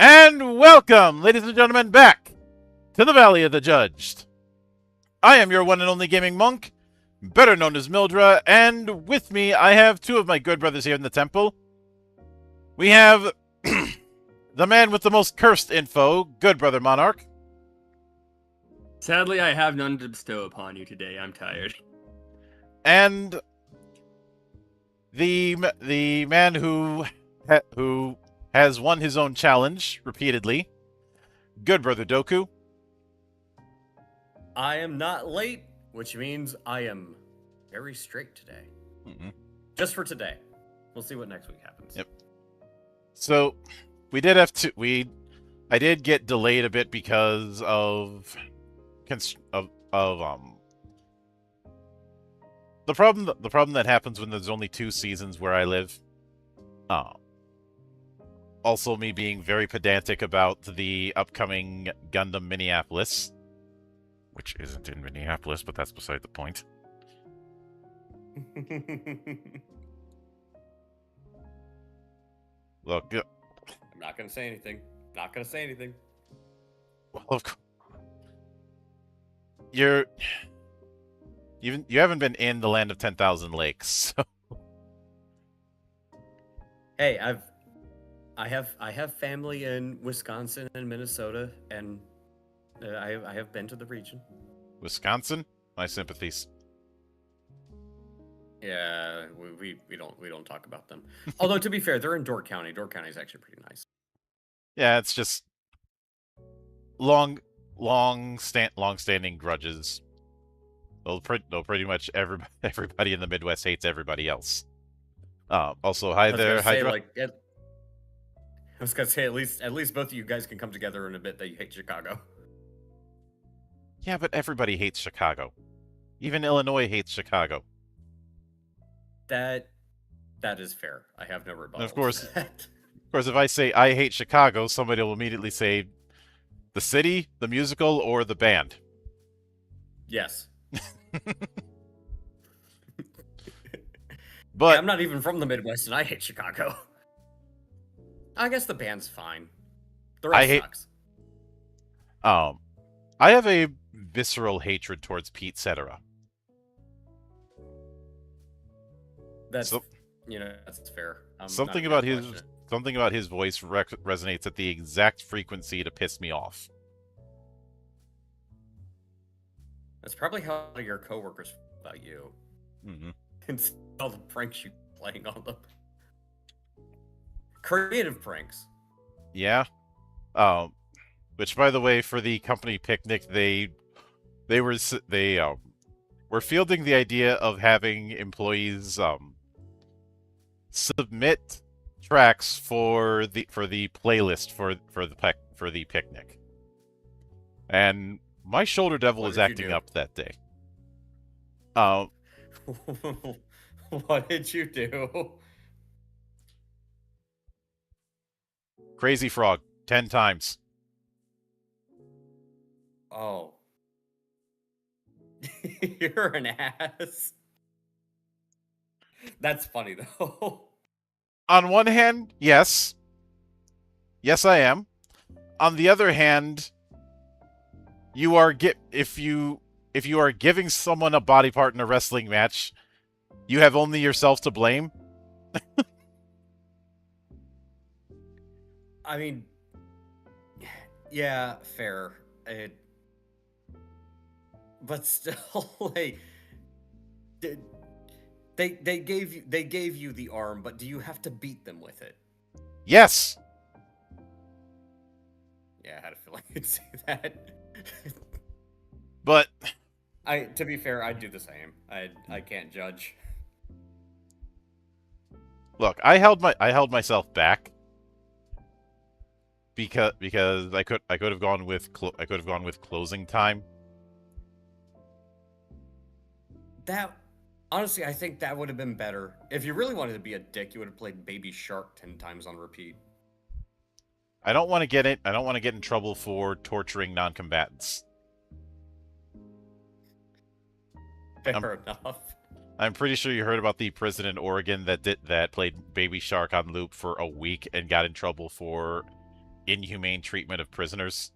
And welcome, ladies and gentlemen, back to the Valley of the Judged. I am your one and only gaming monk, better known as Mildra, and with me I have two of my good brothers here in the temple. We have the man with the most cursed info, good brother Monarch. Sadly, I have none to bestow upon you today. I'm tired. And the man who has won his own challenge repeatedly, good brother Doku. I am not late, which means I am very straight today. Just for today. We'll see what next week happens. Yep. So we did have to. I did get delayed a bit because of the problem that happens when there's only 2 seasons where I live. Also, me being very pedantic about the upcoming Gundam Minneapolis, which isn't in Minneapolis, but that's beside the point. Look, I'm not gonna say anything. Not gonna say anything. Well, of course, you haven't been in the land of 10,000 lakes. So. Hey, I have family in Wisconsin and Minnesota, and I have been to the region. Wisconsin, my sympathies. Yeah, we don't talk about them. Although to be fair, they're in Door County. Door County is actually pretty nice. Yeah, it's just long long-standing grudges. Though pretty much everybody in the Midwest hates everybody else. Also, hi there, Hydra. I was gonna say at least both of you guys can come together in a bit that you hate Chicago. Yeah, but everybody hates Chicago. Even Illinois hates Chicago. That is fair. I have no rebuttal. And of course, to that. if I say I hate Chicago, somebody will immediately say the city, the musical, or the band. Yes. But Yeah, I'm not even from the Midwest, and I hate Chicago. I guess the band's fine. The rest sucks. I have a visceral hatred towards Pete Cetera. That's that's fair. Something about his voice resonates at the exact frequency to piss me off. That's probably how your coworkers feel about you. Mm-hmm. And all the pranks you playing on them. Creative pranks. Yeah. Which, by the way, for the company picnic, they were fielding the idea of having employees submit tracks for the playlist for the picnic. And my shoulder devil is acting up that day. What did you do? Crazy Frog 10 times. Oh. You're an ass. That's funny though. On one hand, yes. Yes, I am. On the other hand, if you are giving someone a body part in a wrestling match, you have only yourself to blame. I mean, yeah, fair. But still, like, they gave you the arm, but do you have to beat them with it? Yes. Yeah, I had a feeling you'd say that. But to be fair, I'd do the same. I can't judge. Look, I held myself back because I could have gone with closing time. That honestly, I think that would have been better. If you really wanted to be a dick, you would have played Baby Shark 10 times on repeat. I don't want to get in trouble for torturing non-combatants. Fair enough. I'm pretty sure you heard about the prison in Oregon that played Baby Shark on loop for a week and got in trouble for inhumane treatment of prisoners.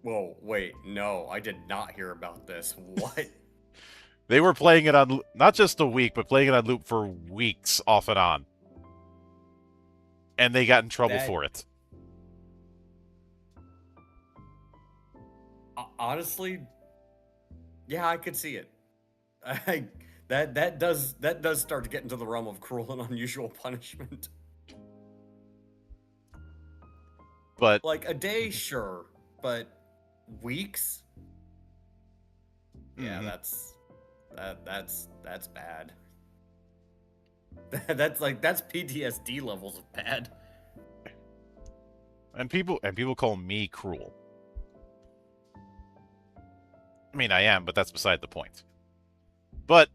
Whoa, wait, no, I did not hear about this. What? They were playing it on not just a week, but playing it on loop for weeks off and on. And they got in trouble for it. Honestly, yeah, I could see it. That does start to get into the realm of cruel and unusual punishment. But like a day, sure, but weeks? Yeah, that's bad. That's PTSD levels of bad. And people call me cruel. I mean, I am, but that's beside the point. But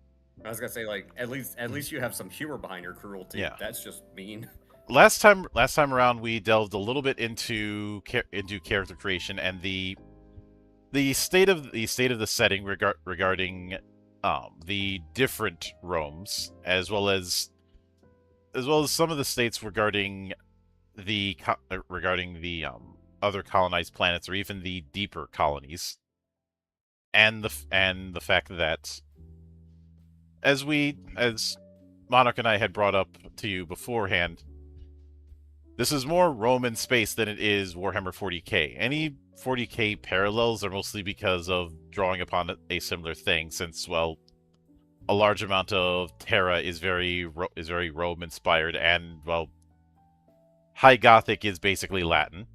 I was gonna say, like, at least you have some humor behind your cruelty. Yeah. That's just mean. Last time around, we delved a little bit into character creation and the state of the setting regarding the different realms, as well as some of the states regarding the other colonized planets, or even the deeper colonies, and the fact that, as Monarch and I had brought up to you beforehand, this is more Rome in space than it is Warhammer 40k. Any 40k parallels are mostly because of drawing upon a similar thing, since, well, a large amount of Terra is very Rome inspired, and, well, High Gothic is basically Latin.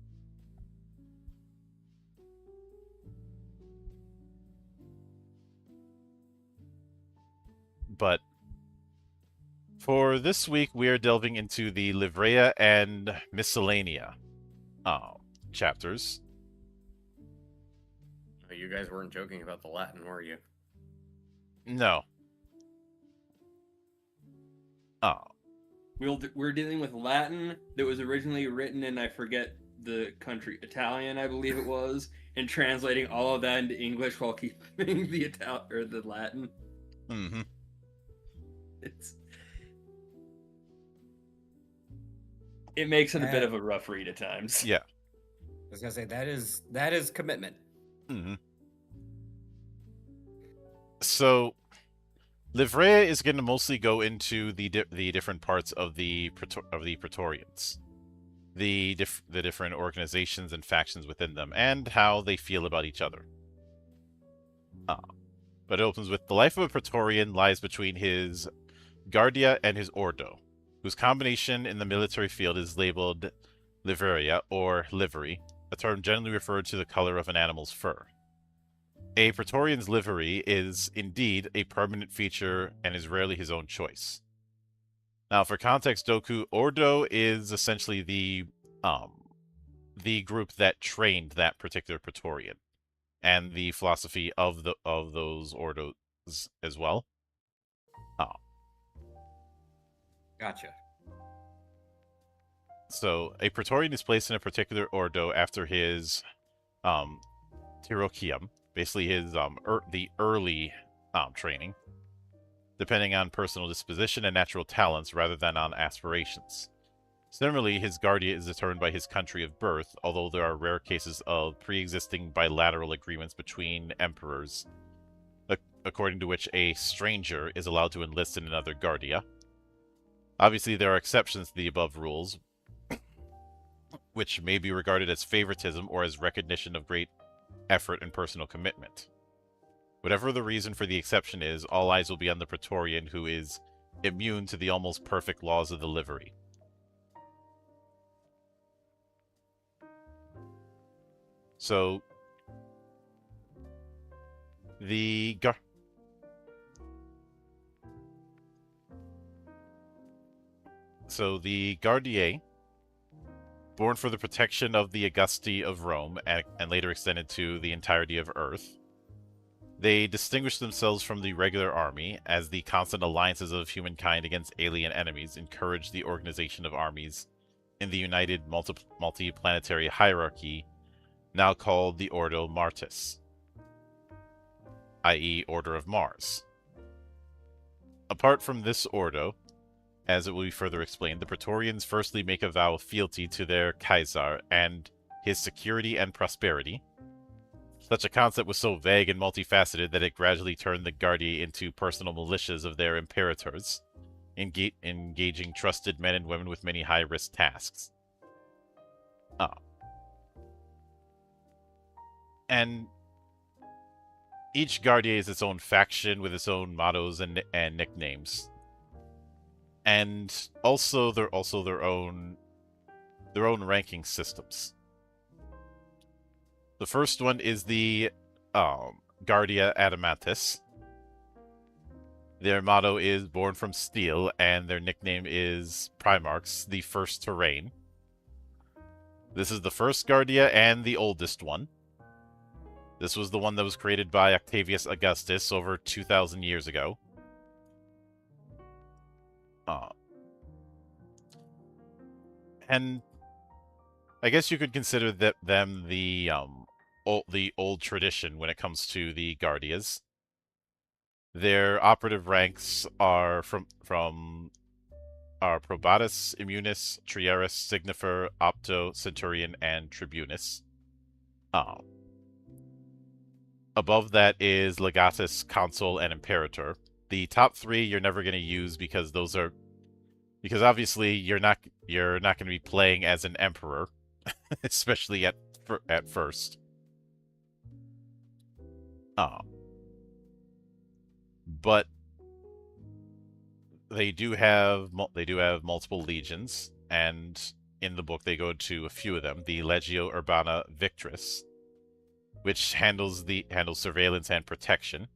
But for this week, we are delving into the Livraea and Miscellanea chapters. Oh, you guys weren't joking about the Latin, were you? No. We're dealing with Latin that was originally written in, I forget the country, Italian, I believe it was, and translating all of that into English while keeping the Latin. Mm-hmm. It makes it a bit of a rough read at times. Yeah. I was gonna say that is commitment. Mm-hmm. So, Livraea is going to mostly go into the different parts of the Praetorians, the different organizations and factions within them, and how they feel about each other. But it opens with the life of a Praetorian lies between his Guardia and his Ordo, whose combination in the military field is labeled Livraea or livery, a term generally referred to the color of an animal's fur. A Praetorian's livery is indeed a permanent feature and is rarely his own choice. Now, for context, Doku, Ordo is essentially the group that trained that particular Praetorian, and the philosophy of those Ordos as well. Gotcha. So, a Praetorian is placed in a particular Ordo after his Tirochium, basically his the early training, depending on personal disposition and natural talents rather than on aspirations. Similarly, his Guardia is determined by his country of birth, although there are rare cases of pre-existing bilateral agreements between emperors, according to which a stranger is allowed to enlist in another Guardia. Obviously, there are exceptions to the above rules, which may be regarded as favoritism or as recognition of great effort and personal commitment. Whatever the reason for the exception is, all eyes will be on the Praetorian, who is immune to the almost perfect laws of the livery. So, the Guardiae, born for the protection of the Augusti of Rome and later extended to the entirety of Earth, they distinguish themselves from the regular army as the constant alliances of humankind against alien enemies encourage the organization of armies in the united multi-planetary hierarchy now called the Ordo Martis, i.e. Order of Mars. Apart from this Ordo, as it will be further explained, the Praetorians firstly make a vow of fealty to their Caesar and his security and prosperity. Such a concept was so vague and multifaceted that it gradually turned the Guardiae into personal militias of their imperators, engaging trusted men and women with many high-risk tasks. And each Guardiae is its own faction with its own mottos and nicknames. And also their own ranking systems. The first one is the Guardia Adamantis. Their motto is Born from Steel, and their nickname is Primarchs, the first to reign. This is the first Guardia and the oldest one. This was the one that was created by Octavius Augustus over 2,000 years ago. And I guess you could consider them the old tradition when it comes to the Guardias. Their operative ranks are from Probatus, Immunis, Trieris, Signifer, Opto, Centurion, and Tribunus. Above that is Legatus, Consul, and Imperator. The top three you're never going to use because obviously you're not going to be playing as an emperor, especially at first. But they do have multiple legions, and in the book they go to a few of them. The Legio Urbana Victrix, which handles surveillance and protection.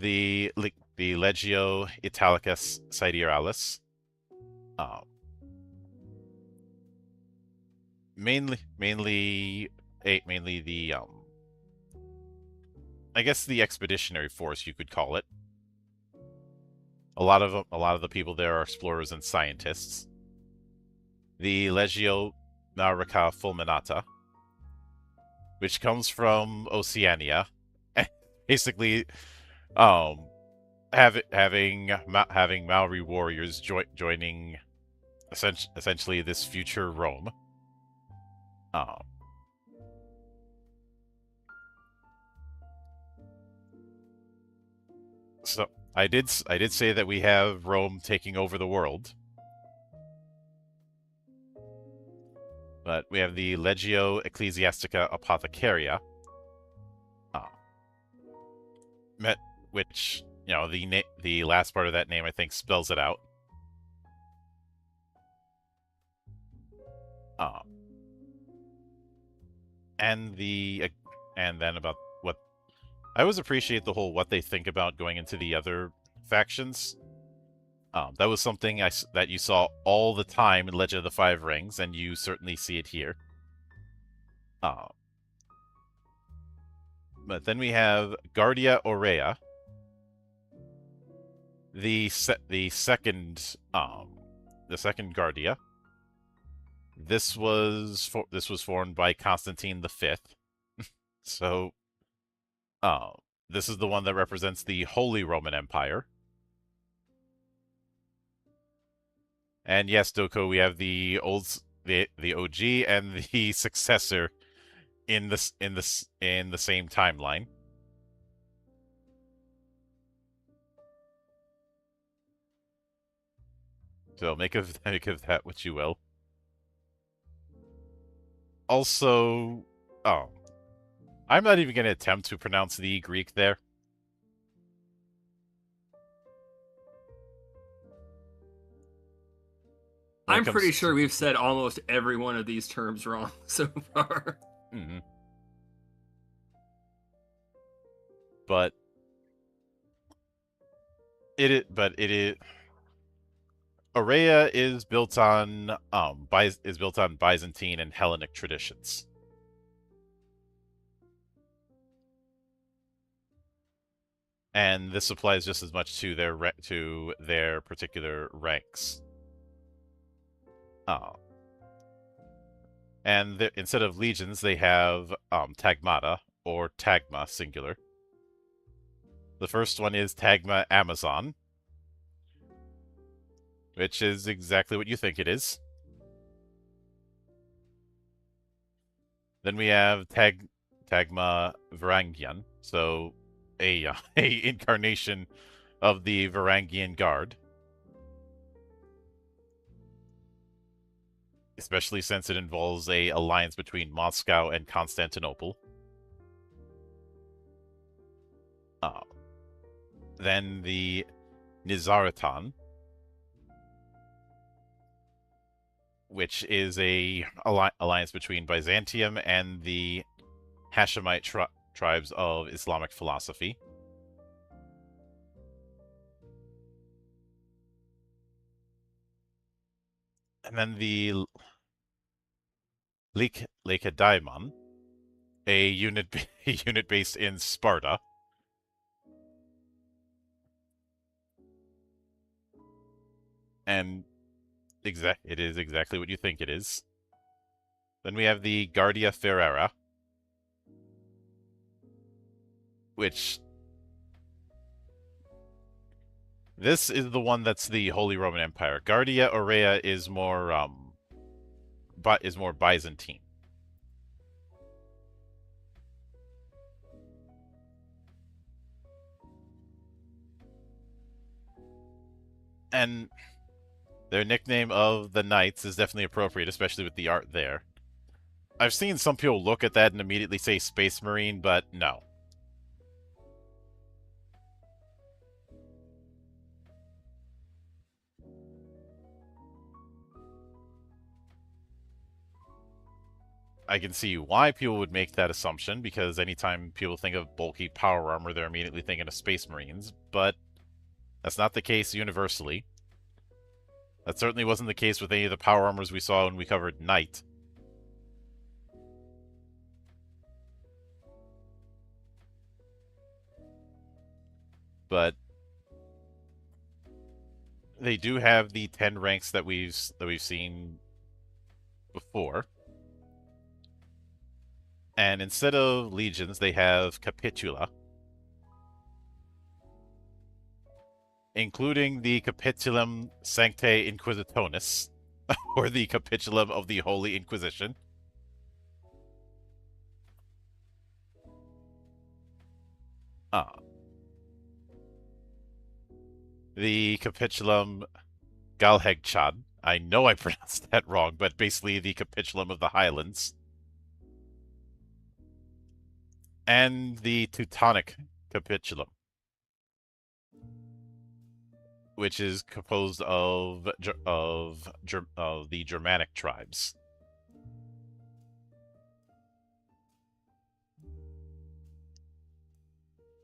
the Legio Italica Siderealis. Mainly the I guess the expeditionary force, you could call it. A lot of the people there are explorers and scientists. The Legio Maurica Fulminata, which comes from Oceania, basically, having Maori warriors joining essentially this future Rome. So I did say that we have Rome taking over the world, but we have the Legio Ecclesiastica Apothecaria, which, you know, the last part of that name I think spells it out. And then about what I always appreciate the whole what they think about going into the other factions. That was something that you saw all the time in Legend of the Five Rings, and you certainly see it here. But then we have Guardia Aurea, the second Guardia. This was formed by Constantine V. So, this is the one that represents the Holy Roman Empire. And yes, Doko, we have the OG and the successor in the same timeline. So make of that what you will. Also, I'm not even going to attempt to pronounce the Greek there. I'm pretty sure we've said almost every one of these terms wrong so far. Mm-hmm. But it is. Aurea is built on Byzantine and Hellenic traditions. And this applies just as much to their particular ranks. And instead of legions, they have tagmata, or tagma singular. The first one is Tagma Amazon, which is exactly what you think it is. Then we have Tagma Varangian, so a incarnation of the Varangian Guard. Especially since it involves a alliance between Moscow and Constantinople. Then the Nizaritan, which is a alliance between Byzantium and the Hashemite tribes of Islamic philosophy. And then the Lacedaemon, a unit based in Sparta. And it is exactly what you think it is. Then we have the Guardia Ferrara, which this is the one that's the Holy Roman Empire. Guardia Aurea is more Byzantine. And their nickname of the Knights is definitely appropriate, especially with the art there. I've seen some people look at that and immediately say Space Marine, but no. I can see why people would make that assumption, because anytime people think of bulky power armor, they're immediately thinking of Space Marines, but that's not the case universally. That certainly wasn't the case with any of the power armors we saw when we covered Knight. But they do have the 10 ranks that we've seen before. And instead of legions, they have capitula, including the Capitulum Sanctae Inquisitonis, or the Capitulum of the Holy Inquisition. The Capitulum Galhegchad. I know I pronounced that wrong, but basically the Capitulum of the Highlands. And the Teutonic Capitulum, which is composed of the Germanic tribes.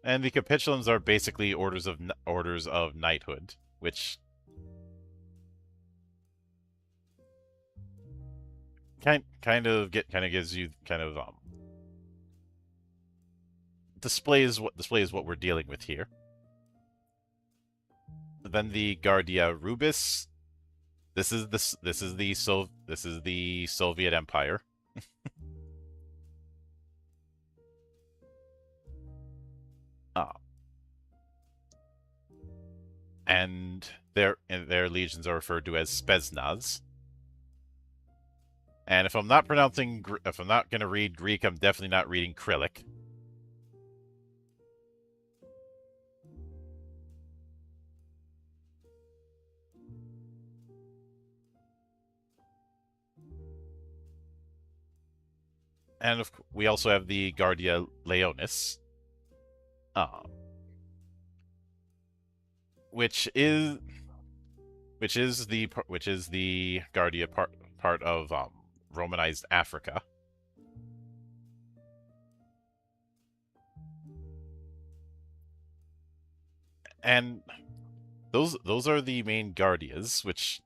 And the capitulums are basically orders of knighthood, which kind of gives you displays what we're dealing with here. Then the Guardia Rubis. This is the Soviet Empire. And their legions are referred to as Spetsnaz. And if I'm not going to read Greek, I'm definitely not reading Cyrillic. And we also have the Guardia Leonis, which is the Guardia part of Romanized Africa. And those are the main Guardias, which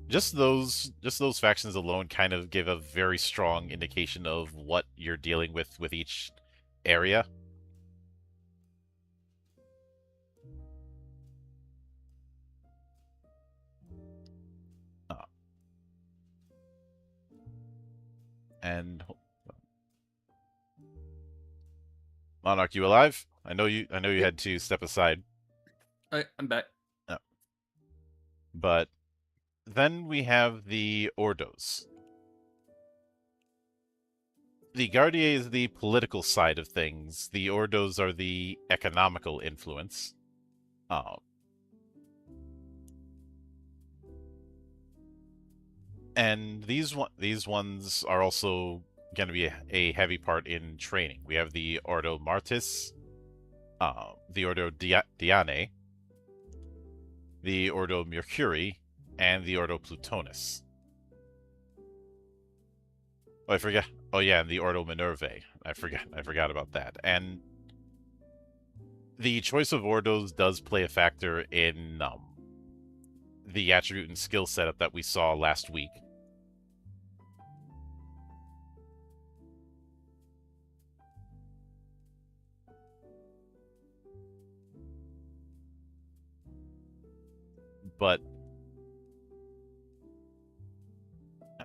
just those factions alone kind of give a very strong indication of what you're dealing with each area. And Monarch, you alive? I know you had to step aside. I'm back. Oh. But then we have the Ordos. The Guardia is the political side of things. The Ordos are the economical influence. And these ones are also going to be a heavy part in training. We have the Ordo Martis, the Ordo Diane, the Ordo Mercury, and the Ordo Plutonus. Oh, I forgot. Oh yeah, and the Ordo Minervae. I forgot about that. And the choice of Ordos does play a factor in the attribute and skill setup that we saw last week. But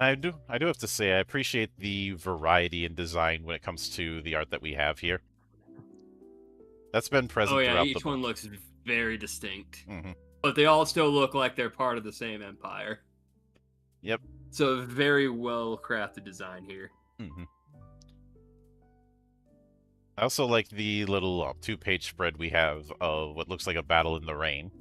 I do have to say I appreciate the variety in design when it comes to the art that we have here. That's been present throughout the book. Each one looks very distinct. Mm-hmm. But they all still look like they're part of the same empire. Yep. So very well crafted design here. Mm-hmm. I also like the little 2-page spread we have of what looks like a battle in the rain.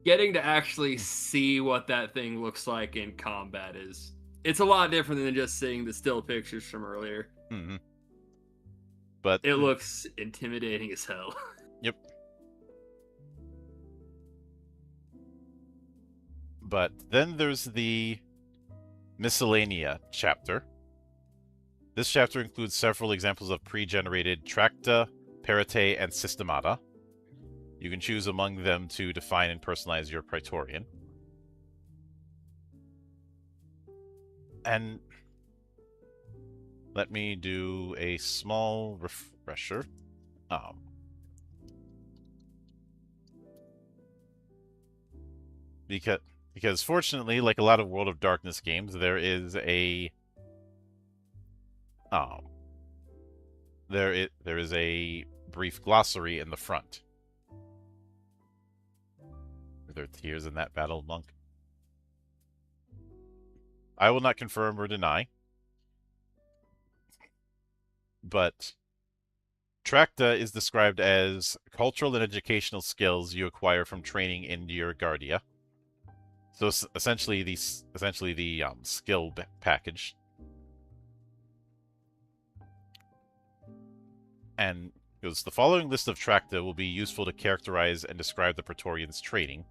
Getting to actually see what that thing looks like in combat it's a lot different than just seeing the still pictures from earlier. Mm-hmm. But it looks intimidating as hell. Yep. But then there's the Miscellanea chapter. This chapter includes several examples of pre-generated tracta, paritae, and systemata. You can choose among them to define and personalize your Praetorian. And let me do a small refresher. Because fortunately, like a lot of World of Darkness games, there is a there is a brief glossary in the front. Were there tears in that battle, Monk? I will not confirm or deny, but Tracta is described as cultural and educational skills you acquire from training in your Guardia. So essentially the skill package. And goes, the following list of Tracta will be useful to characterize and describe the Praetorian's training,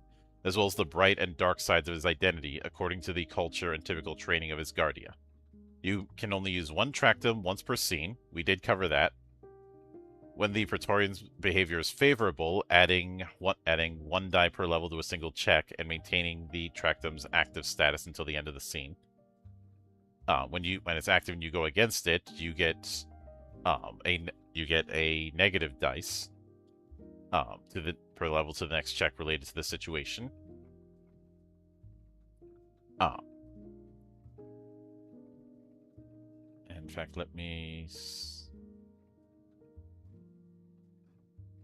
as well as the bright and dark sides of his identity, according to the culture and typical training of his Guardia. You can only use one Tractum once per scene. We did cover that. When the Praetorian's behavior is favorable, adding one die per level to a single check and maintaining the Tractum's active status until the end of the scene. When it's active and you go against it, you get a negative dice per level to the next check related to the situation. In fact, let me.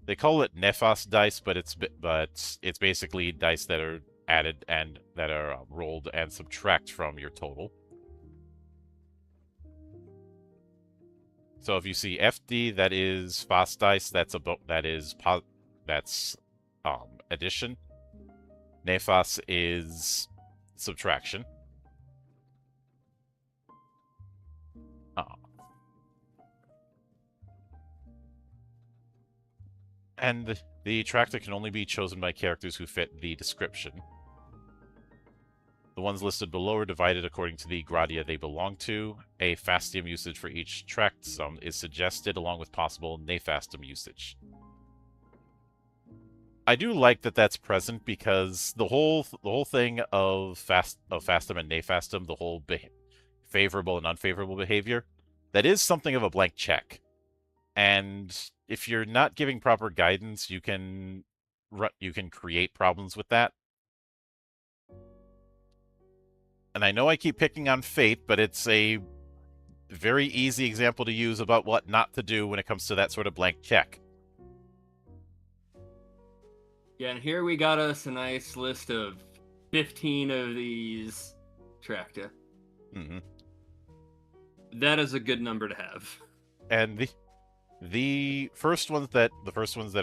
They call it Nephos dice, but it's basically dice that are added and that are rolled and subtract from your total. So if you see FD, that is Phos dice. That's addition. Nephos is subtraction. And the Tracta can only be chosen by characters who fit the description. The ones listed below are divided according to the Gradia they belong to. A Fastium usage for each Tractum is suggested, along with possible Nefastum usage. I do like that that's present, because the whole thing of Fastum and Nefastum, the whole favorable and unfavorable behavior, that is something of a blank check. And if you're not giving proper guidance, you can create problems with that. And I know I keep picking on Fate, but it's a very easy example to use about what not to do when it comes to that sort of blank check. Yeah, and here we got us a nice list of 15 of these Tracta. Mm-hmm. That is a good number to have. And the first ones that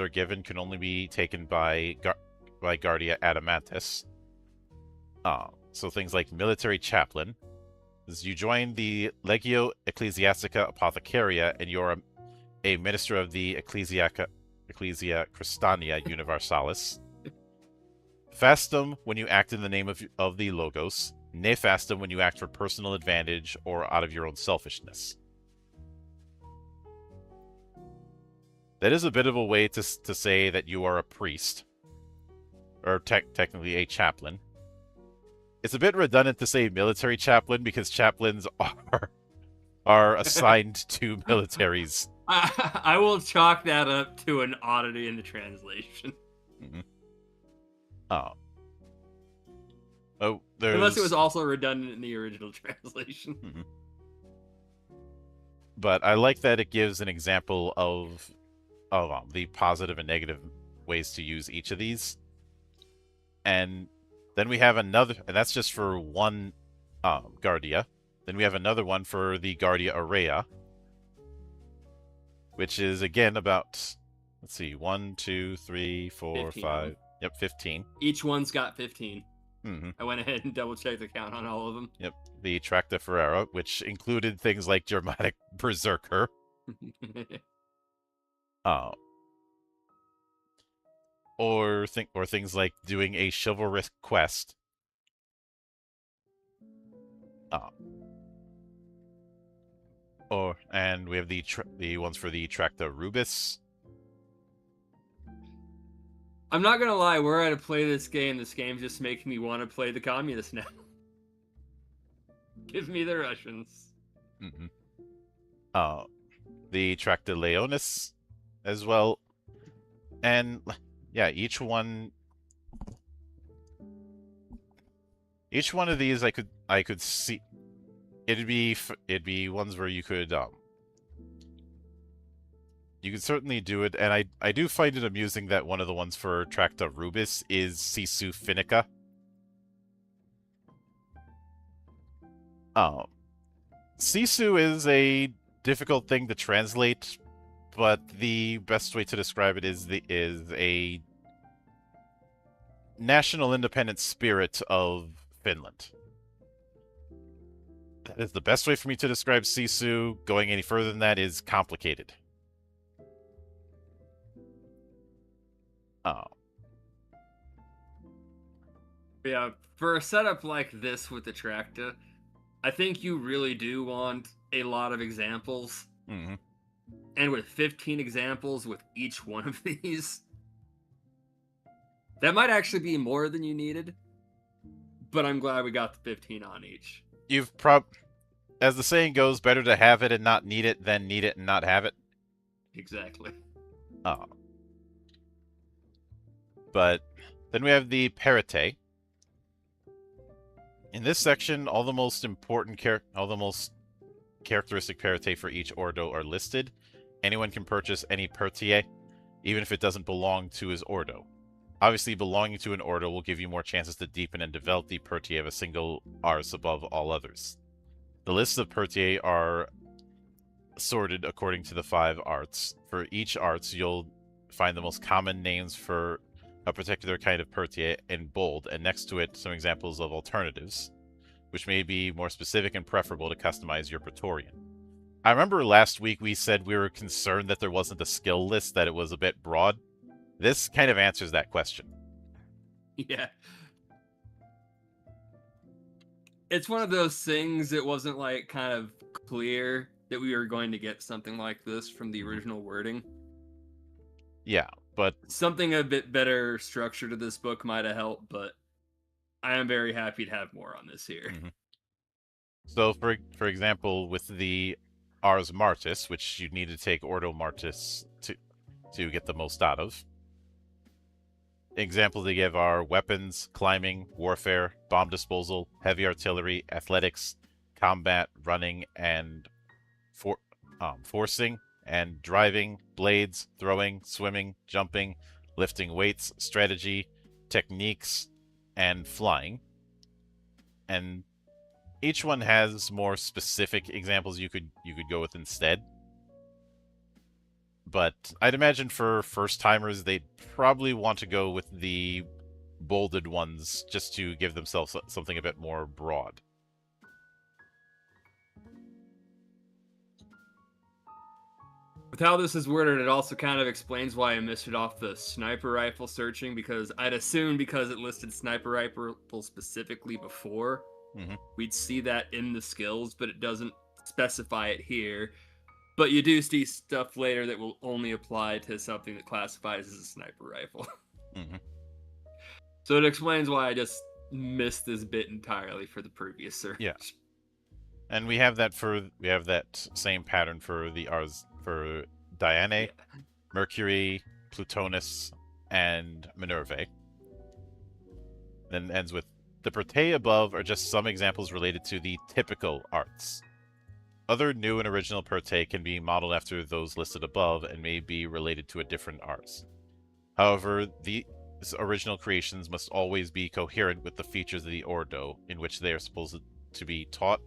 are given can only be taken by Guardia Adamantis. So things like military chaplain. As you join the Legio Ecclesiastica Apothecaria, and you're a minister of the Ecclesia Christiania Universalis. Fastum when you act in the name of the Logos. Nefastum when you act for personal advantage or out of your own selfishness. That is a bit of a way to say that you are a priest, or technically a chaplain. It's a bit redundant to say military chaplain, because chaplains are assigned to militaries. I will chalk that up to an oddity in the translation. Mm-hmm. Unless it was also redundant in the original translation. Mm-hmm. But I like that it gives an example of the positive and negative ways to use each of these. And then we have another, and that's just for one Guardia. Then we have another one for the Guardia Aurea, which is again about, let's see, 1, 2, 3, 4, 5. Yep, 15. Each one's got 15. Mm-hmm. I went ahead and double-checked the count on all of them. Yep, the Tracta Ferrera, which included things like Germanic Berserker. Or things like doing a chivalrous quest Uh, and we have the ones for the Tracta Rubis. I'm not gonna lie, were I to play this game's just making me want to play the communists now. Give me the Russians. Mm-hmm. The Tracta Leonis as well. And yeah, each one of these I could see it'd be ones where you could certainly do it, and I do find it amusing that one of the ones for Tracta Rubis is Sisu Finica. Sisu is a difficult thing to translate, but the best way to describe it is a national independent spirit of Finland. That is the best way for me to describe Sisu. Going any further than that is complicated. Yeah, for a setup like this with the Tracta, I think you really do want a lot of examples. Mm-hmm. And with 15 examples with each one of these, that might actually be more than you needed. But I'm glad we got the 15 on each. As the saying goes, better to have it and not need it than need it and not have it. Exactly. But then we have the Perite. In this section, all the most characteristic Perite for each Ordo are listed. Anyone can purchase any Pertie, even if it doesn't belong to his Ordo. Obviously, belonging to an Ordo will give you more chances to deepen and develop the Pertie of a single Ars above all others. The lists of Pertie are sorted according to the 5 arts. For each arts, you'll find the most common names for a particular kind of Pertie in bold, and next to it, some examples of alternatives, which may be more specific and preferable to customize your Praetorian. I remember last week we said we were concerned that there wasn't a skill list, that it was a bit broad. This kind of answers that question. Yeah. It's one of those things, it wasn't like kind of clear that we were going to get something like this from the original wording. Yeah, but something a bit better structure to this book might have helped, but I am very happy to have more on this here. Mm-hmm. So, for example, with the Ars Martis, which you need to take Ordo Martis to get the most out of. Examples they give are weapons, climbing, warfare, bomb disposal, heavy artillery, athletics, combat, running, and forcing, and driving, blades, throwing, swimming, jumping, lifting weights, strategy, techniques, and flying. And each one has more specific examples you could go with instead. But I'd imagine for first-timers, they'd probably want to go with the bolded ones just to give themselves something a bit more broad. With how this is worded, it also kind of explains why I missed it off the sniper rifle searching, because I'd assume because it listed sniper rifle specifically before, we'd see that in the skills, but it doesn't specify it here. But you do see stuff later that will only apply to something that classifies as a sniper rifle. So it explains why I just missed this bit entirely for the previous search. Yeah. And we have that same pattern for the Ars for Diane, Mercury, Plutonus, and Minervae. Then ends with the Pertae above are just some examples related to the typical arts. Other new and original Pertae can be modeled after those listed above and may be related to a different ars. However, these original creations must always be coherent with the features of the Ordo in which they are supposed to be taught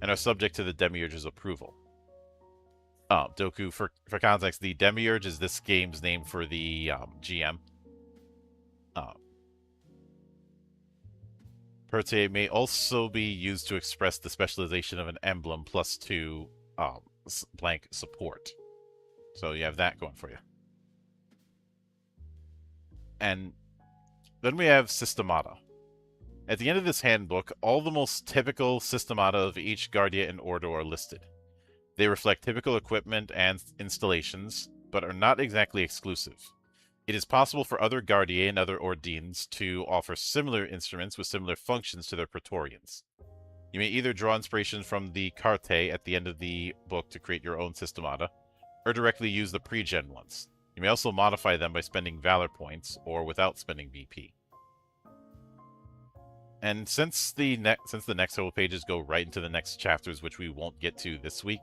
and are subject to the Demiurge's approval. Doku, for context, the Demiurge is this game's name for the GM. Pertae may also be used to express the specialization of an emblem +2 blank support. So you have that going for you. And then we have Systemata. At the end of this handbook, all the most typical systemata of each Guardia and Ordo are listed. They reflect typical equipment and installations, but are not exactly exclusive. It is possible for other Guardiae and other Ordines to offer similar instruments with similar functions to their Praetorians. You may either draw inspiration from the Carte at the end of the book to create your own systemata, or directly use the pre-gen ones. You may also modify them by spending Valor points, or without spending VP. And since the next several pages go right into the next chapters, which we won't get to this week,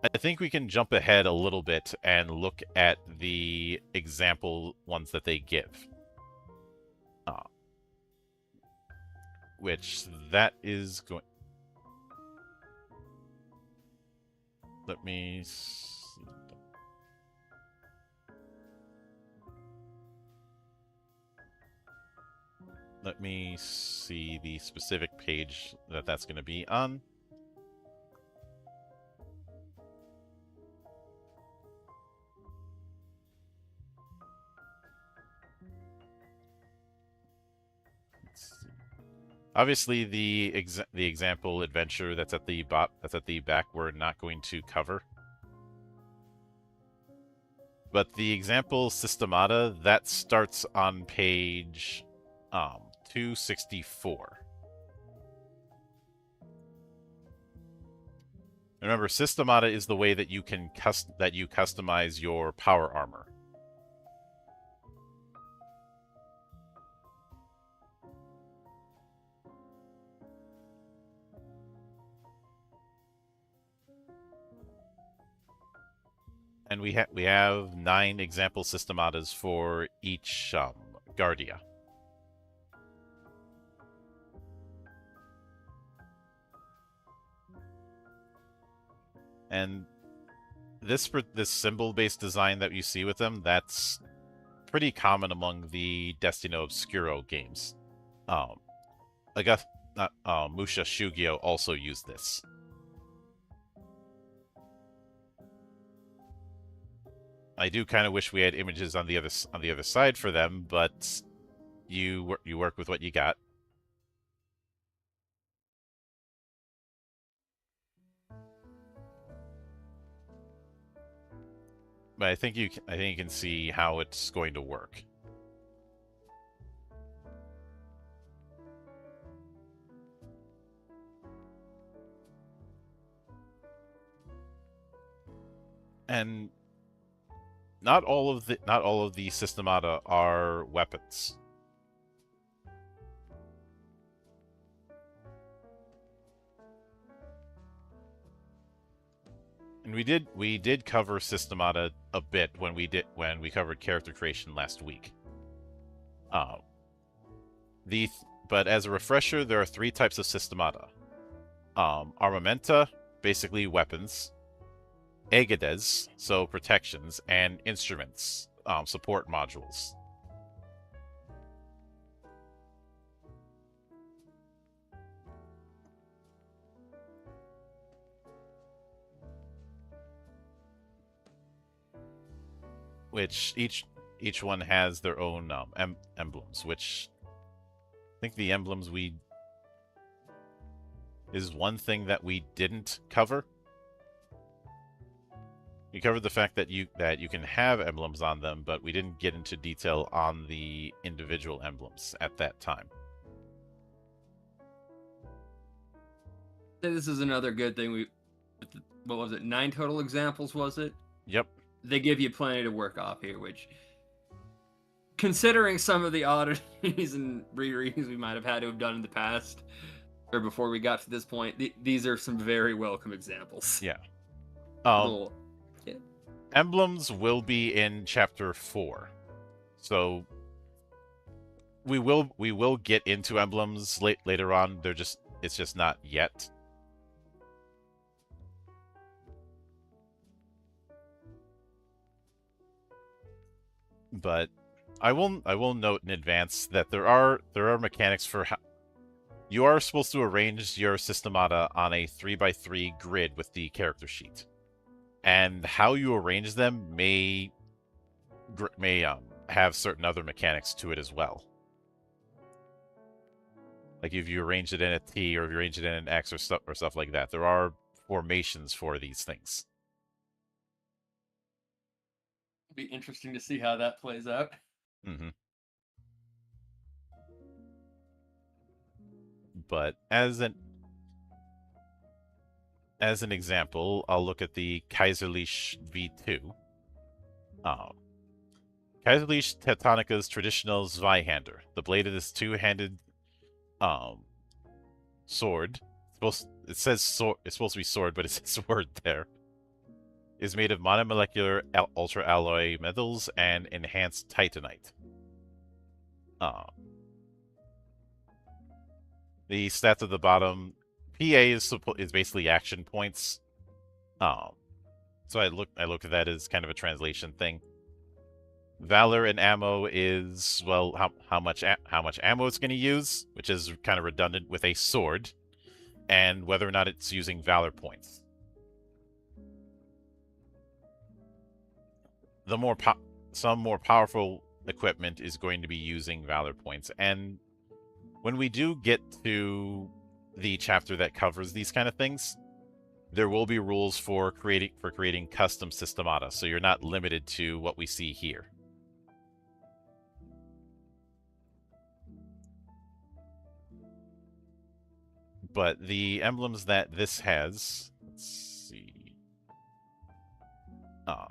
I think we can jump ahead a little bit and look at the example ones that they give. Which that is going... Let me see. Let me see the specific page that that's going to be on. Obviously, the example adventure that's at the back we're not going to cover. But the example systemata that starts on page 264. Remember, systemata is the way that you can customize your power armor. And we have 9 example systematas for each Guardia. And this symbol-based design that you see with them, that's pretty common among the Destino Obscuro games. Augusta, Musha Shugio also used this. I do kind of wish we had images on the other side for them, but you work with what you got. But I think you can see how it's going to work. And not all of the systemata are weapons. And we did cover systemata a bit when we covered character creation last week. But as a refresher, there are 3 types of systemata. Armamenta, basically weapons. Aegades, so protections, and instruments, support modules. Which each one has their own emblems, which I think the emblems is one thing that we didn't cover. We covered the fact that you can have emblems on them, but we didn't get into detail on the individual emblems at that time. This is another good thing. What was it? 9 total examples, was it? Yep. They give you plenty to work off here, which, considering some of the oddities and rereadings we might have had to have done in the past, or before we got to this point, these are some very welcome examples. Yeah. Yeah. Emblems will be in chapter 4, so we will get into emblems later on. It's just not yet. But I will note in advance that there are mechanics for how you are supposed to arrange your systemata on a 3x3 grid with the character sheet. And how you arrange them may have certain other mechanics to it as well. Like if you arrange it in a T or if you arrange it in an X or stuff like that. There are formations for these things. It'd be interesting to see how that plays out. Mm-hmm. But as an example, I'll look at the Kaiserliche V2. Kaiserliche Teutonica's traditional Zweihander. The blade of this two-handed sword. It says sword. It's supposed to be sword, but it says sword there. Is made of monomolecular ultra alloy metals and enhanced titanite. The stats at the bottom. PA is basically action points. So I look at that as kind of a translation thing. Valor and ammo is, well, how much ammo it's going to use, which is kind of redundant with a sword, and whether or not it's using valor points. Some more powerful equipment is going to be using valor points, and when we do get to the chapter that covers these kind of things, there will be rules for creating custom systemata, so you're not limited to what we see here. But the emblems that this has, let's see. Let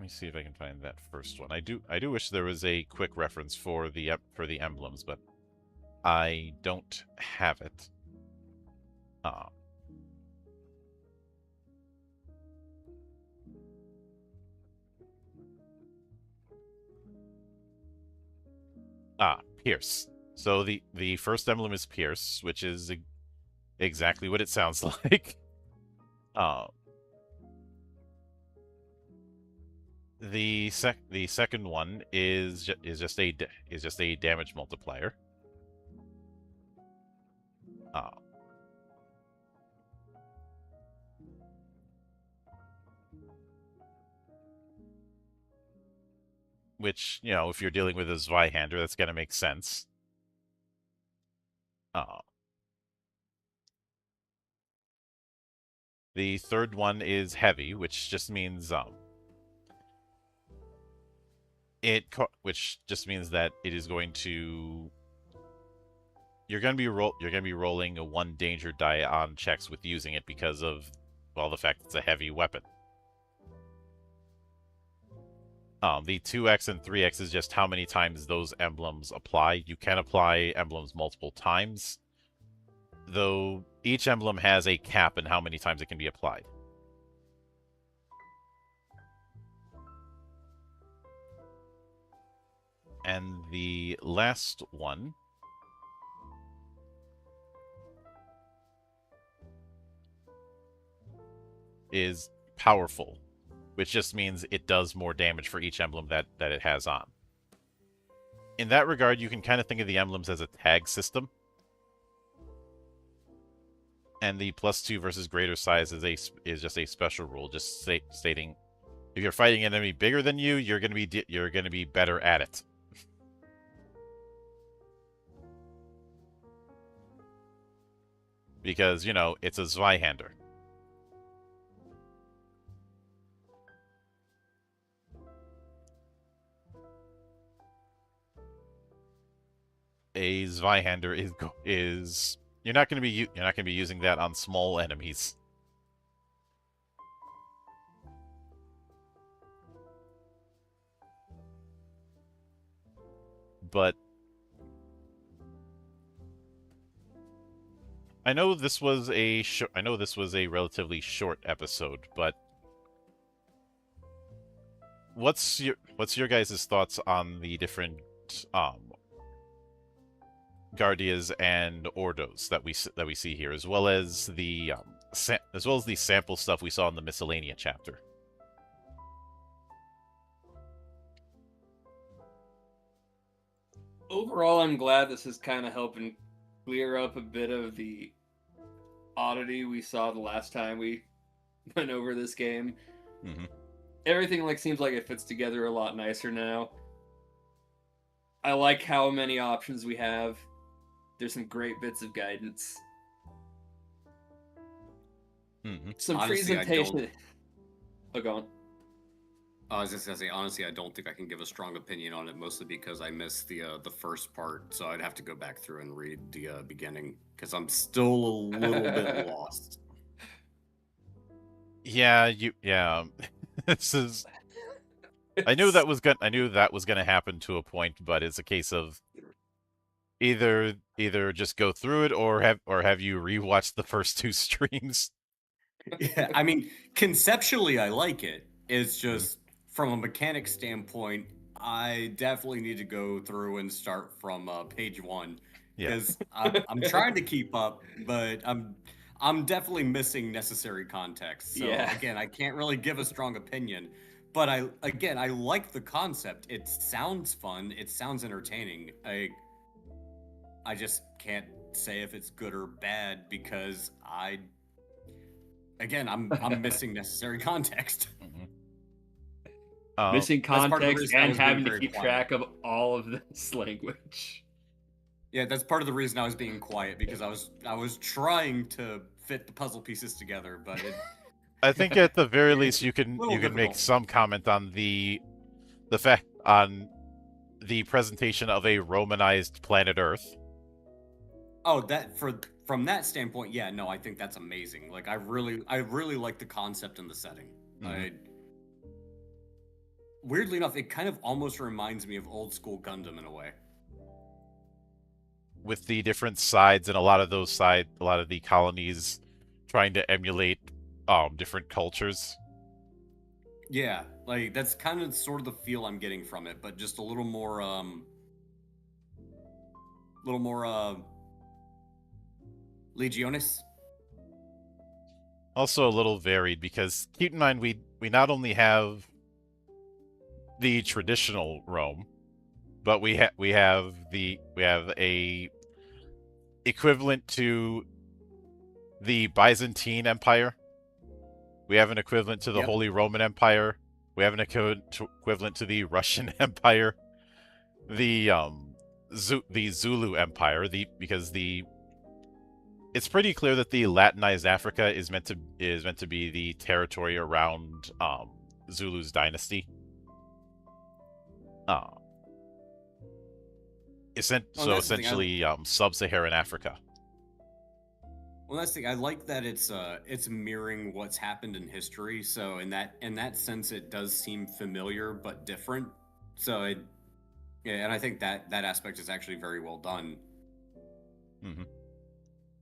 me see if I can find that first one. I do wish there was a quick reference for the emblems, but I don't have it. Pierce. So the first emblem is Pierce, which is exactly what it sounds like. The second one is just a damage multiplier. Which, you know, if you're dealing with a Zweihander, that's going to make sense. The third one is heavy, which just means which just means that it is going to you're going to be rolling a 1 danger die on checks with using it because of, well, the fact it's a heavy weapon. The 2x and 3x is just how many times those emblems apply. You can apply emblems multiple times, though each emblem has a cap in how many times it can be applied. And the last one is powerful, which just means it does more damage for each emblem that it has on. In that regard, you can kind of think of the emblems as a tag system. And the +2 versus greater size is just a special rule, just stating if you're fighting an enemy bigger than you, you're going to be better at it. Because, you know, it's a Zweihander. A Zweihander is you're not going to be using that on small enemies. But I know this was a relatively short episode, but what's your guys' thoughts on the different Guardias and Ordos that we see here, as well as the sample stuff we saw in the Miscellanea chapter? Overall, I'm glad this is kind of helping clear up a bit of the oddity we saw the last time we went over this game. Mm-hmm. Everything seems like it fits together a lot nicer now. I like how many options we have. There's some great bits of guidance. Some honestly, presentation. Oh, go on. I was just gonna say, honestly, I don't think I can give a strong opinion on it, mostly because I missed the first part, so I'd have to go back through and read the beginning because I'm still a little bit lost. Yeah, this is. I knew that was gonna happen to a point, but it's a case of either just go through it or have you rewatched the first two streams. Yeah, I mean, conceptually, I like it. It's just from a mechanic standpoint, I definitely need to go through and start from page 1 Yeah. because I'm trying to keep up, but I'm definitely missing necessary context. So Yeah. again, I can't really give a strong opinion, but I like the concept. It sounds fun. It sounds entertaining. I just can't say if it's good or bad because I'm missing necessary context. Missing That's part of the context reason I and was being having to very keep quiet. track of all of this language. Yeah, that's part of the reason I was being quiet because I was trying to fit the puzzle pieces together, but I think at the very least you can little make difficult. some comment on the fact on the presentation of a Romanized planet Earth. Oh, from that standpoint, yeah, no, I think that's amazing. Like I really like the concept and the setting. Weirdly enough, it kind of almost reminds me of old school Gundam in a way. With the different sides and a lot of the colonies trying to emulate different cultures. Yeah, like that's kind of sort of the feel I'm getting from it, but just a little more Legiones. Also a little varied because keep in mind we not only have the traditional Rome, but we have a equivalent to the Byzantine Empire. We have an equivalent to the Holy Roman Empire. We have an equivalent to the Russian Empire. The Zulu Empire. It's pretty clear that the Latinized Africa is meant to be the territory around Zulu's dynasty. Essentially sub-Saharan Africa. Well, that's the thing. I like that it's mirroring what's happened in history. So in that sense, it does seem familiar but different. So and I think that aspect is actually very well done.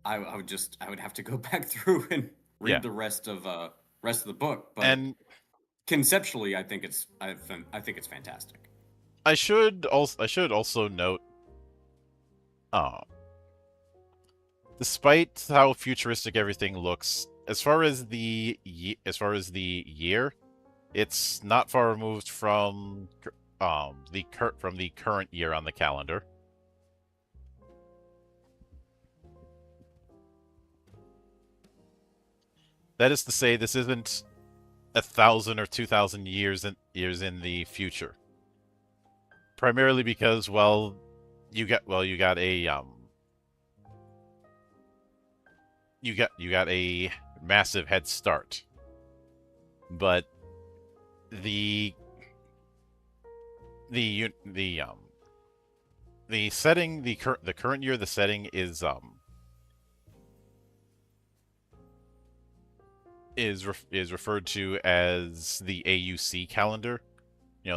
I would have to go back through and read the rest of the book. But conceptually, I think it's fantastic. I should also note, despite how futuristic everything looks, as far as the year, it's not far removed from the current year on the calendar. That is to say, this isn't 1,000 or 2,000 years in the future. Primarily because, you got a massive head start. But the setting, the current year, the setting is referred to as the AUC calendar,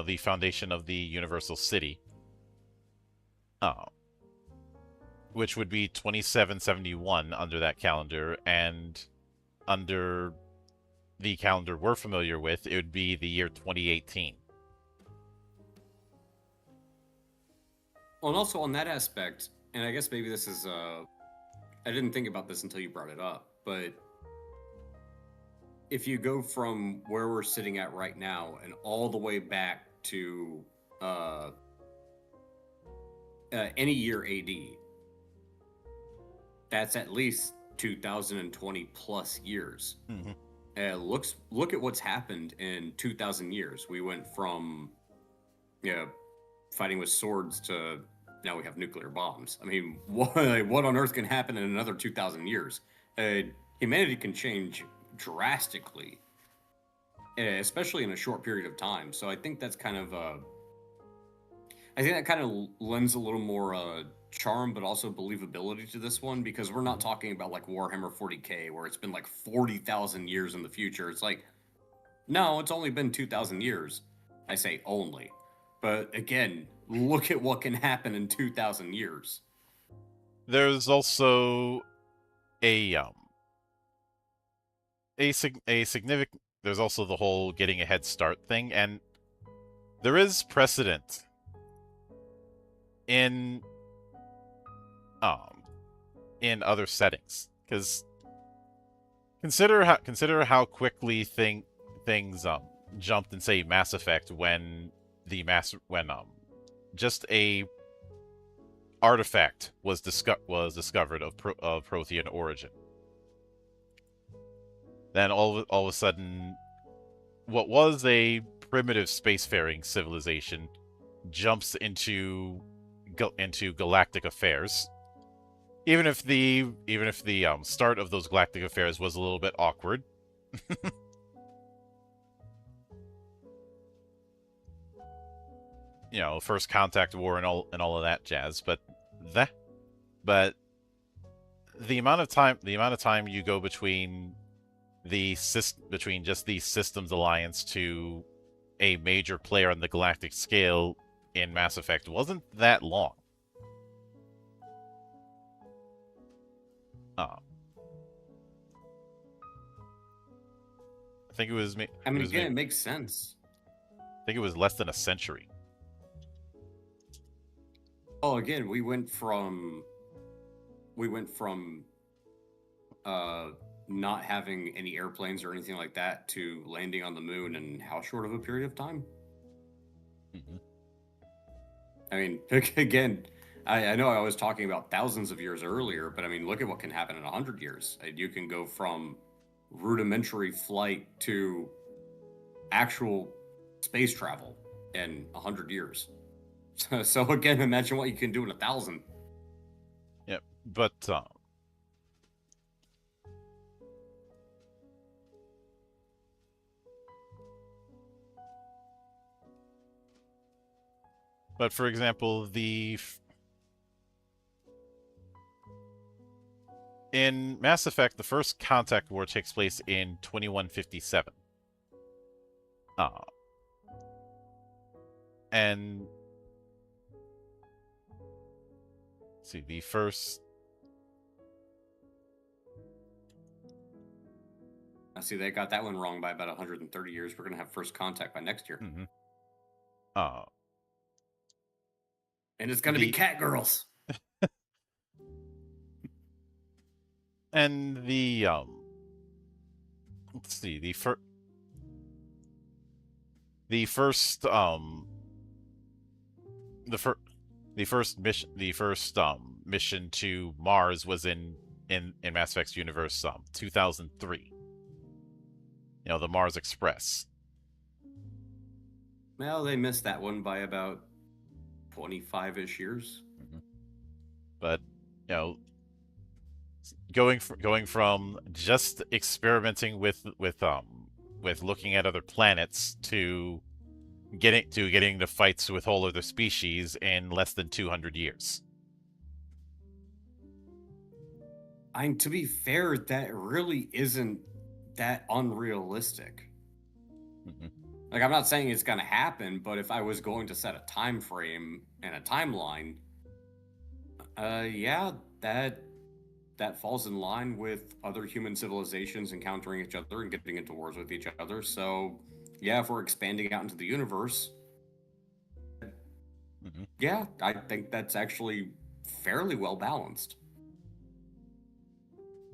the foundation of the Universal City, which would be 2771 under that calendar, and under the calendar we're familiar with, it would be the year 2018. Well, and also on that aspect, and I guess maybe this is I didn't think about this until you brought it up, but if you go from where we're sitting at right now and all the way back to any year AD, that's at least 2020 plus years. Look at what's happened in 2,000 years. We went from fighting with swords to now we have nuclear bombs. I mean, what on earth can happen in another 2,000 years? Humanity can change drastically, especially in a short period of time. So I think that's kind of I think that kind of lends a little more charm, but also believability to this one, because we're not talking about like Warhammer 40k, where it's been like 40,000 years in the future. It's like, no, it's only been 2,000 years. I say only. But again, look at what can happen in 2,000 years. There's also a significant. There's also the whole getting a head start thing, and there is precedent in other settings, because consider how quickly things jumped in, say, Mass Effect, when just a artifact was discovered of Prothean origin. Then all of a sudden, what was a primitive spacefaring civilization jumps into galactic affairs. Even if the start of those galactic affairs was a little bit awkward. First Contact War and all of that jazz, but the amount of time you go between just the Systems Alliance to a major player on the galactic scale in Mass Effect wasn't that long. I think it was. It makes sense. I think it was less than a century. Oh, again, we went from not having any airplanes or anything like that to landing on the moon in how short of a period of time? Mm-hmm. I mean, again, I know I was talking about thousands of years earlier, but I mean, look at what can happen in 100 years. You can go from rudimentary flight to actual space travel in 100 years. So again, imagine what you can do in 1,000. Yeah, but for example, in Mass Effect, the first Contact War takes place in 2157. And let's see, the first. I see they got that one wrong by about 130 years. We're gonna have first contact by next year. Mm-hmm. And it's gonna be cat girls. And the let's see, the first mission to Mars was in Mass Effect's universe 2003. The Mars Express. Well, they missed that one by about 25-ish years. Mm-hmm. But going from just experimenting with looking at other planets to getting to fights with whole other species in less than 200 years. To be fair, that really isn't that unrealistic. Mm-hmm. Like, I'm not saying it's going to happen, but if I was going to set a time frame and a timeline, yeah, that falls in line with other human civilizations encountering each other and getting into wars with each other. So, yeah, if we're expanding out into the universe, mm-hmm. Yeah, I think that's actually fairly well balanced.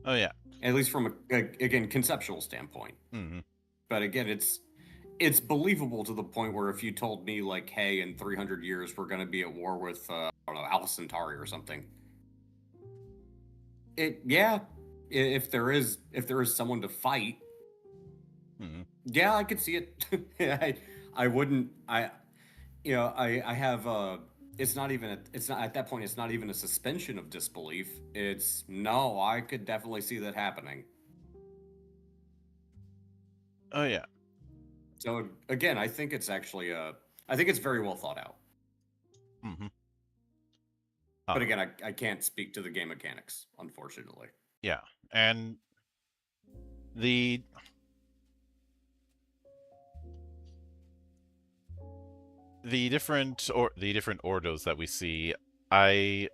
Oh, yeah. At least from again, conceptual standpoint. Mm-hmm. But again, it's believable to the point where if you told me, like, hey, in 300 years we're going to be at war with, I don't know, Alpha Centauri or something. If there is someone to fight, mm-hmm. yeah, I could see it. I wouldn't. I have it's not even it's not at that point it's not even a suspension of disbelief. It's no, I could definitely see that happening. Oh yeah. So again, I think it's actually I think it's very well thought out. Mm-hmm. But again, I can't speak to the game mechanics, unfortunately. Yeah, and the different ordos that we see, I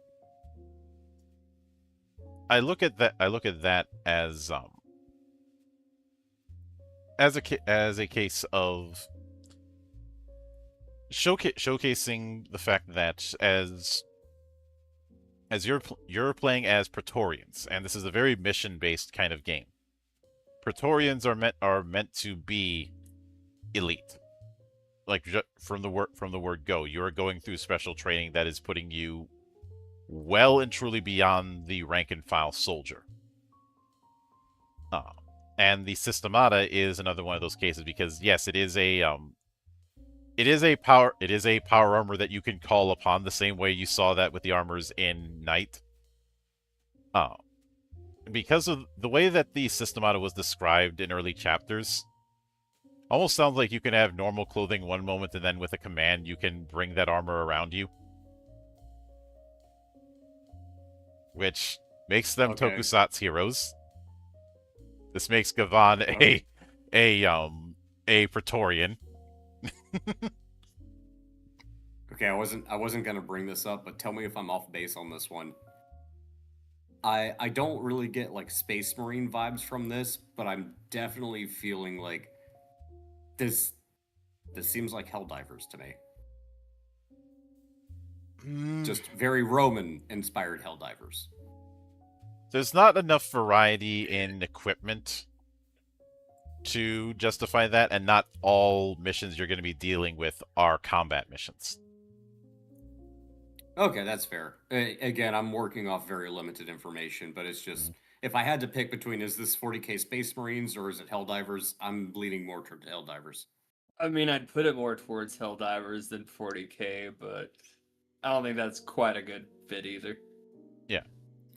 look at that as as a case of showcasing the fact that as you're playing as Praetorians, and this is a very mission-based kind of game. Praetorians are meant to be elite. Like from the word go, you are going through special training that is putting you well and truly beyond the rank and file soldier. And the Systemata is another one of those cases because yes, it is a power armor that you can call upon the same way you saw that with the armors in Knight. Because of the way that the Systemata was described in early chapters, almost sounds like you can have normal clothing one moment and then with a command you can bring that armor around you. Which makes them Tokusatsu heroes. This makes Gavan a Praetorian. Okay, I wasn't gonna bring this up, but tell me if I'm off base on this one. I don't really get like Space Marine vibes from this, but I'm definitely feeling like this seems like Helldivers to me. Just very Roman inspired Helldivers. There's not enough variety in equipment to justify that, and not all missions you're going to be dealing with are combat missions. Okay, that's fair. Again, I'm working off very limited information, but it's just if I had to pick between is this 40k Space Marines or is it Helldivers, I'm leaning more toward Helldivers. I mean, I'd put it more towards Helldivers than 40k, but I don't think that's quite a good fit either. Yeah,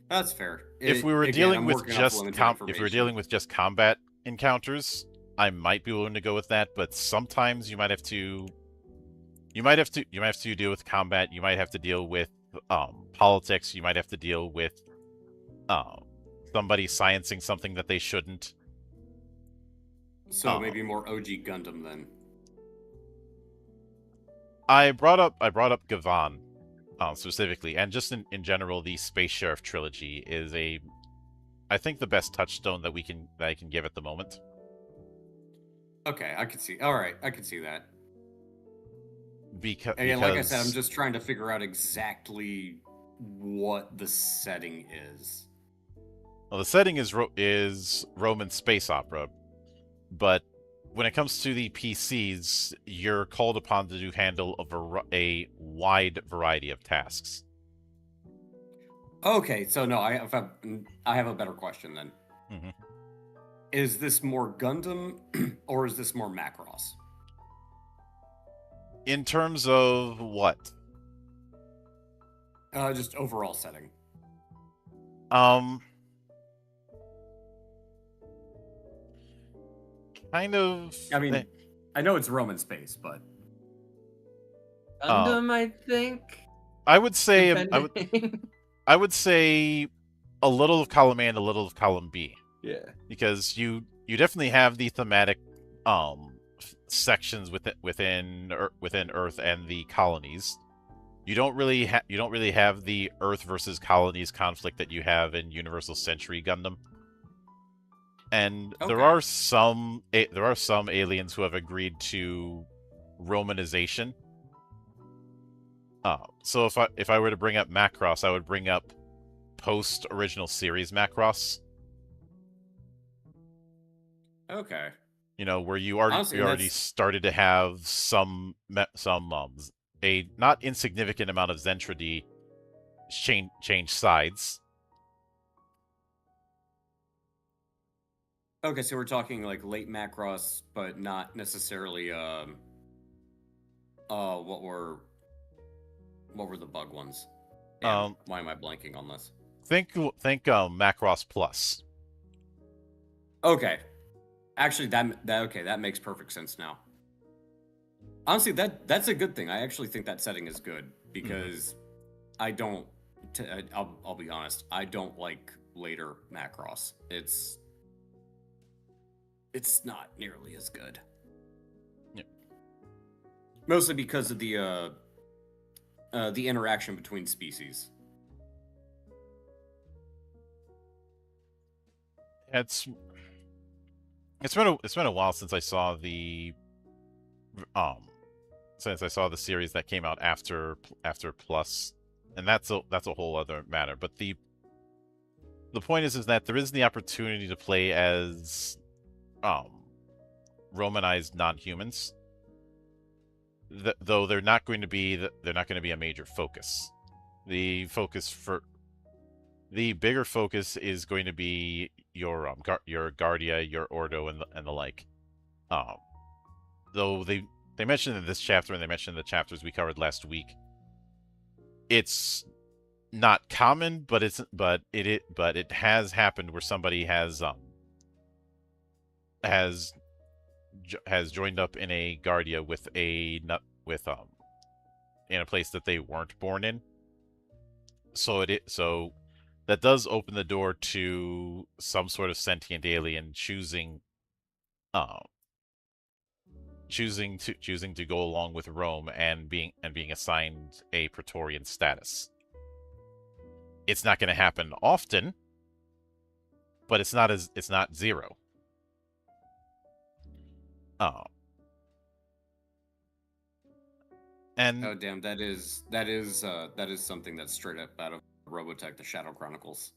that's fair. If we were dealing with just combat encounters, I might be willing to go with that. But sometimes you might have to deal with combat. You might have to deal with politics. You might have to deal with somebody sciencing something that they shouldn't. So maybe more OG Gundam then. I brought up Gavan specifically, and just in general, the Space Sheriff trilogy is I think the best touchstone that I can give at the moment. Okay, I could see. All right, I could see that. Because like I said, I'm just trying to figure out exactly what the setting is. Well, the setting is Roman space opera, but when it comes to the PCs, you're called upon to handle a wide variety of tasks. Okay, so no, I have a better question then. Mm-hmm. Is this more Gundam or is this more Macross? In terms of what? Just overall setting. Kind of. I mean, I know it's Roman space, but Gundam, I think. I would say I would say a little of column A and a little of column B. Yeah. Because you definitely have the thematic sections within Earth and the colonies. You don't really have the Earth versus colonies conflict that you have in Universal Century Gundam. And there are some aliens who have agreed to Romanization. So if I were to bring up Macross, I would bring up post original series Macross. Okay. Where you already started to have some a not insignificant amount of Zentradi change sides. Okay, so we're talking like late Macross, but not necessarily what were the bug ones? Damn, why am I blanking on this? Think Macross Plus. Okay. Actually, that makes perfect sense now. Honestly, that's a good thing. I actually think that setting is good because I'll be honest, I don't like later Macross. It's not nearly as good. Yeah. Mostly because of the interaction between species. It's been a while since I saw the series that came out after Plus, and that's a whole other matter. But the point is that there is the opportunity to play as Romanized non-humans, though they're not going to be a major focus. The bigger focus is going to be your Guardia, your Ordo, and the like. Though they mentioned in this chapter, and they mentioned in the chapters we covered last week, it's not common, but it has happened where somebody has joined up in a Guardia in a place that they weren't born in. So that does open the door to some sort of sentient alien choosing to go along with Rome and being assigned a Praetorian status. It's not going to happen often, but it's not zero. And oh damn, that is something that's straight up out of Robotech: The Shadow Chronicles.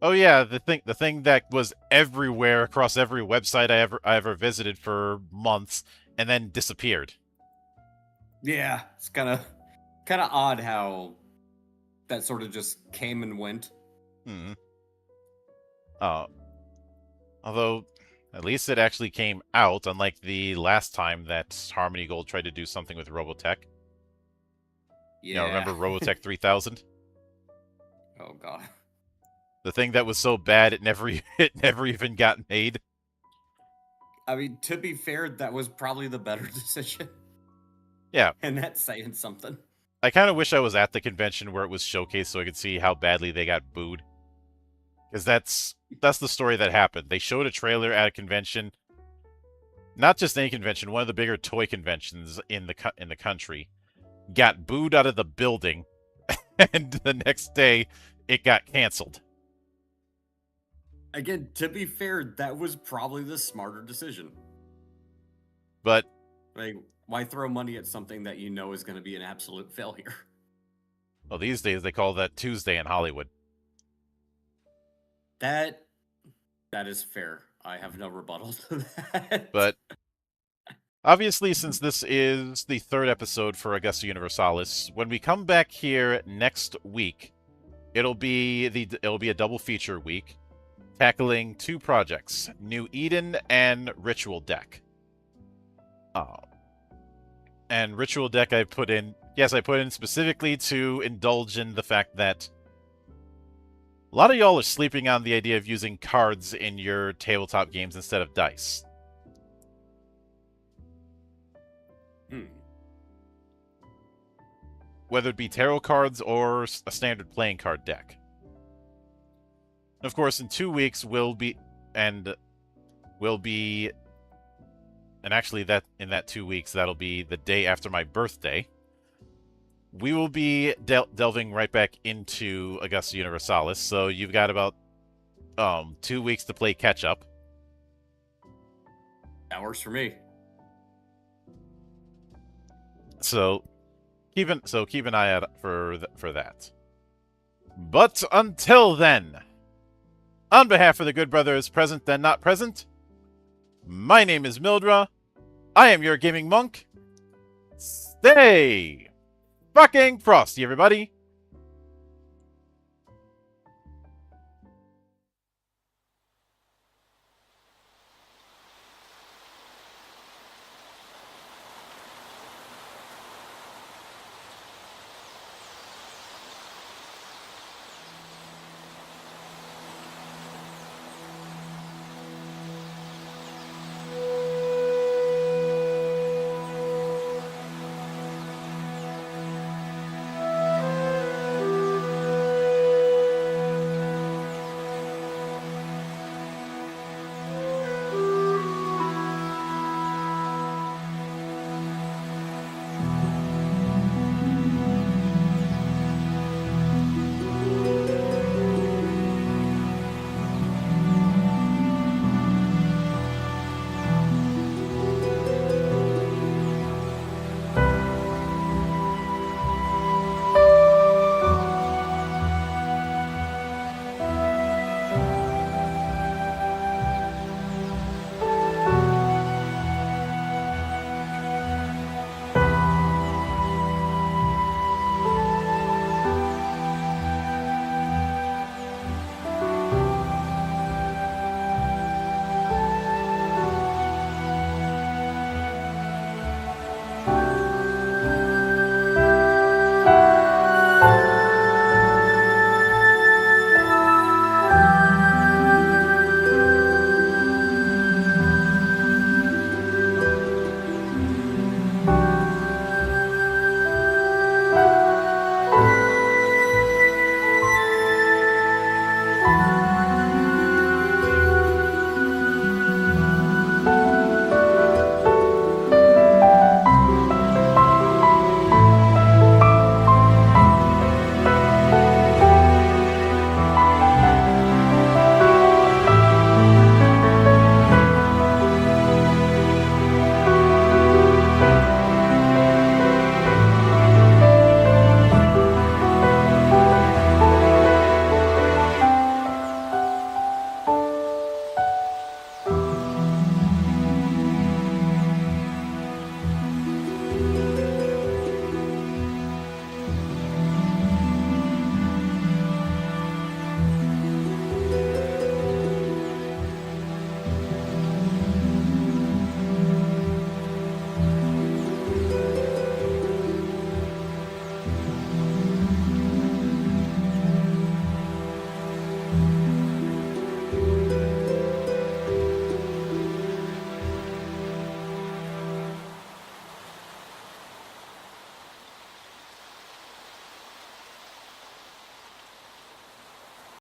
Oh yeah, the thing that was everywhere across every website I ever visited for months and then disappeared. Yeah, it's kind of odd how that sort of just came and went. Although at least it actually came out, unlike the last time that Harmony Gold tried to do something with Robotech. Yeah. Remember Robotech 3000? Oh god. The thing that was so bad it never even got made. I mean, to be fair, that was probably the better decision. Yeah. And that's saying something. I kind of wish I was at the convention where it was showcased so I could see how badly they got booed. Because that's the story that happened. They showed a trailer at a convention. Not just any convention, one of the bigger toy conventions in the country. Got booed out of the building. And the next day, it got canceled. Again, to be fair, that was probably the smarter decision. But like, why throw money at something that you know is going to be an absolute failure? Well, these days they call that Tuesday in Hollywood. That is fair. I have no rebuttal to that. But obviously, since this is the third episode for Augusta Universalis, when we come back here next week, it'll be a double feature week, tackling two projects: New Eden and Ritual Deck. And Ritual Deck I put in specifically to indulge in the fact that a lot of y'all are sleeping on the idea of using cards in your tabletop games instead of dice. Whether it be tarot cards or a standard playing card deck. And of course, in 2 weeks in that 2 weeks, that'll be the day after my birthday. We will be delving right back into Augusta Universalis, so you've got about 2 weeks to play catch up. That works for me. So keep an eye out for that. But until then, on behalf of the good brothers present and not present, my name is Mildra. I am your gaming monk. Stay fucking frosty, everybody.